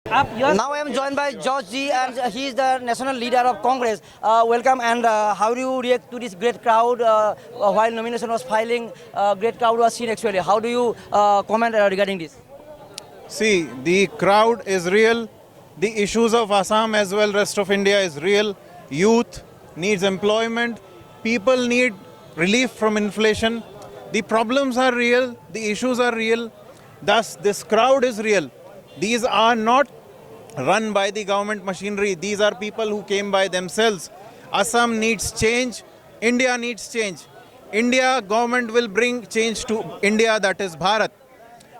Now I am joined by George G, and he is the national leader of Congress. Welcome, and how do you react to this great crowd while nomination was filing? Great crowd was seen actually. How do you comment regarding this? See, the crowd is real. The issues of Assam as well rest of India is real. Youth needs employment. People need relief from inflation. The problems are real. The issues are real. Thus, this crowd is real. These are not run by the government machinery. These are people who came by themselves. Assam needs change. India needs change. India government will bring change to India, that is Bharat.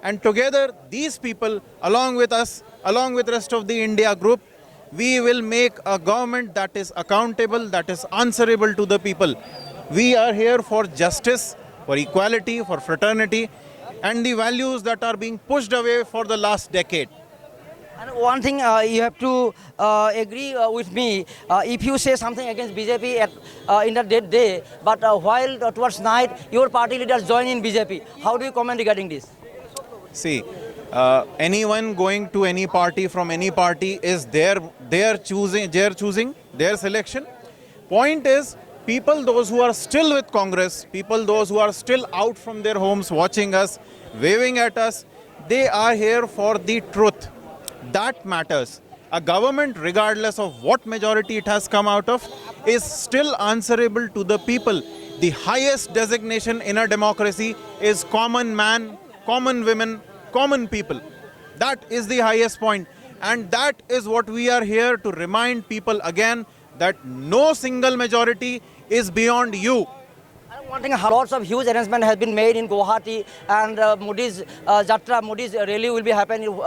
And together, these people, along with us, along with rest of the India group, we will make a government that is accountable, that is answerable to the people. We are here for justice, for equality, for fraternity, and the values that are being pushed away for the last decade. And one thing you have to agree with me, if you say something against BJP in the dead day, but while towards night your party leaders join in BJP, how do you comment regarding this? See, anyone going to any party from any party is their choosing, their selection. Point is, people those who are still with Congress, people those who are still out from their homes watching us, waving at us, they are here for the truth. That matters. A government, regardless of what majority it has come out of, is still answerable to the people. The highest designation in a democracy is common man, common women, common people. That is the highest point. And that is what we are here to remind people again, that no single majority is beyond you. One thing, lots of huge arrangement has been made in Guwahati, and Modi's Jatra, Modi's rally will be happening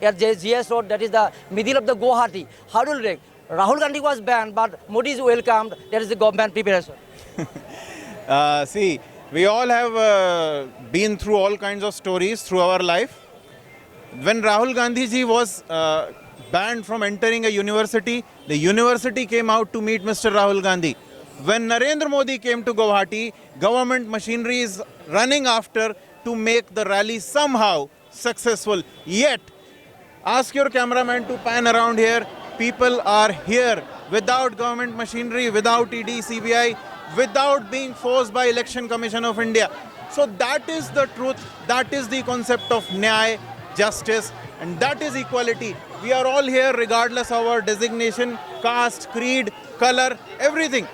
at GS Road, that is the middle of the Guwahati. How do you react? Rahul Gandhi was banned, but Modi is welcomed. That is the government preparation. See, we all have been through all kinds of stories through our life. When Rahul Gandhi ji was banned from entering a university, the university came out to meet Mr. Rahul Gandhi. When Narendra Modi came to Guwahati, government machinery is running after to make the rally somehow successful. Yet, ask your cameraman to pan around here. People are here without government machinery, without ED, CBI, without being forced by Election Commission of India. So that is the truth. That is the concept of Nyay, justice, and that is equality. We are all here regardless of our designation, caste, creed, color, everything.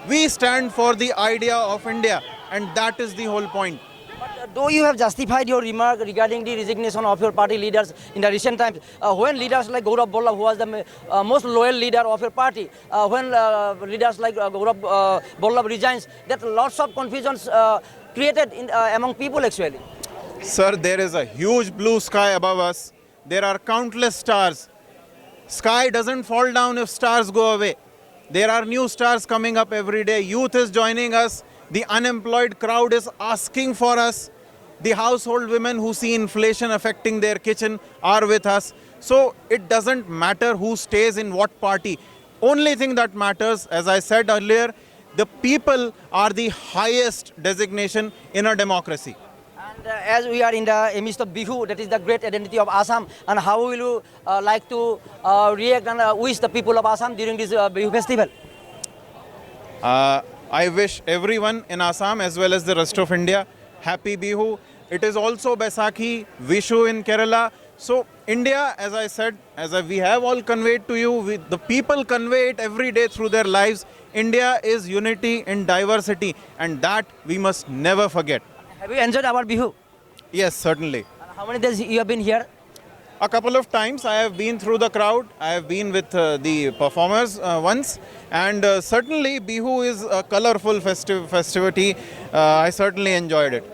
We stand for the idea of India, and that is the whole point. But though you have justified your remark regarding the resignation of your party leaders in the recent times, when leaders like Gaurav Ballabh, who was the most loyal leader of your party, when leaders like Gaurav Ballabh resigns, that lots of confusions created among people actually. Sir, there is a huge blue sky above us. There are countless stars. Sky doesn't fall down if stars go away. There are new stars coming up every day. Youth is joining us. The unemployed crowd is asking for us. The household women who see inflation affecting their kitchen are with us. So it doesn't matter who stays in what party. Only thing that matters, as I said earlier, the people are the highest designation in a democracy. And as we are in the midst of Bihu, that is the great identity of Assam, and how will you like to react and wish the people of Assam during this Bihu festival? I wish everyone in Assam as well as the rest of India happy Bihu. It is also Baisakhi, Vishu in Kerala. So India, as I said, we have all conveyed to you, the people convey it every day through their lives. India is unity in diversity, and that we must never forget. Have you enjoyed our Bihu? Yes, certainly. And how many days you have been here? A couple of times I have been through the crowd. I have been with the performers once, and certainly Bihu is a colorful festivity. I certainly enjoyed it.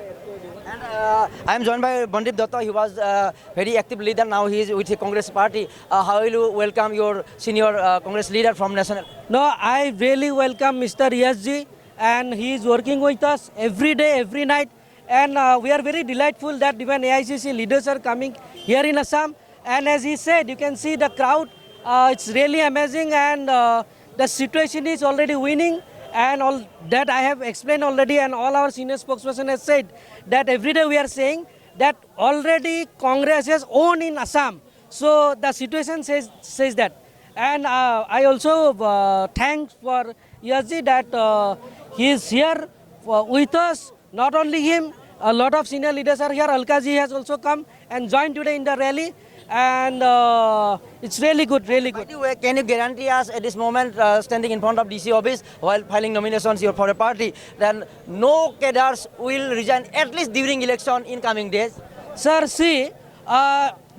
And I am joined by Bandip Datta. He was a very active leader. Now he is with the Congress party. How will you welcome your senior Congress leader from National? No, I really welcome Mr. Riyaz and he is working with us every day, every night. And we are very delightful that even AICC leaders are coming here in Assam. And as he said, you can see the crowd. It's really amazing, and the situation is already winning. And all that I have explained already, and all our senior spokesperson has said that every day we are saying that already Congress has won in Assam. So the situation says that. And I also thanks for Yazdi that he is here with us. Not only him, a lot of senior leaders are here. Alkaji has also come and joined today in the rally. And it's really good, really By good. the way, can you guarantee us at this moment, standing in front of DC office while filing nominations for a party, then no cadres will resign at least during election in coming days? Sir, see,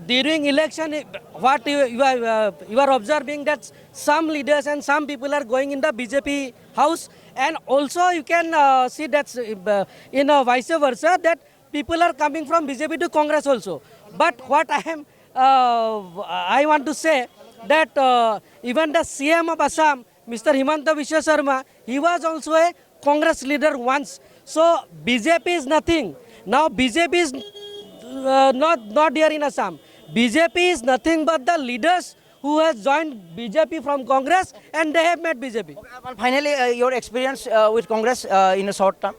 during election, what you are observing that some leaders and some people are going in the BJP house, and also you can see that in vice versa that people are coming from BJP to Congress also. But what I want to say that even the CM of Assam, Mr. Himanta Biswa Sarma, he was also a Congress leader once. So BJP is nothing. Now BJP is not here in Assam. BJP is nothing but the leaders who has joined BJP from Congress and they have met BJP. And finally, your experience with Congress in a short term?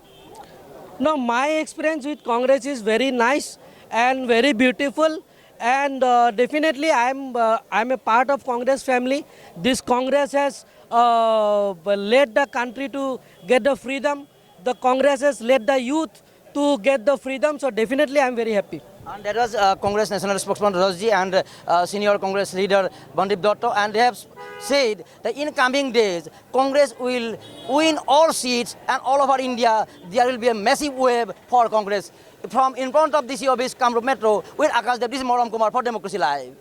Now my experience with Congress is very nice and very beautiful, and definitely I'm a part of Congress family. This Congress has led the country to get the freedom. The Congress has led the youth to get the freedom. So definitely I'm very happy. And that was Congress National Spokesman Rajji and senior Congress leader Bandip Dotto, and they have said that in coming days, Congress will win all seats and all over India, there will be a massive wave for Congress. From in front of DC office, Kamrup Metro, with Akash Dev, this is Moram Kumar for Democracy Live.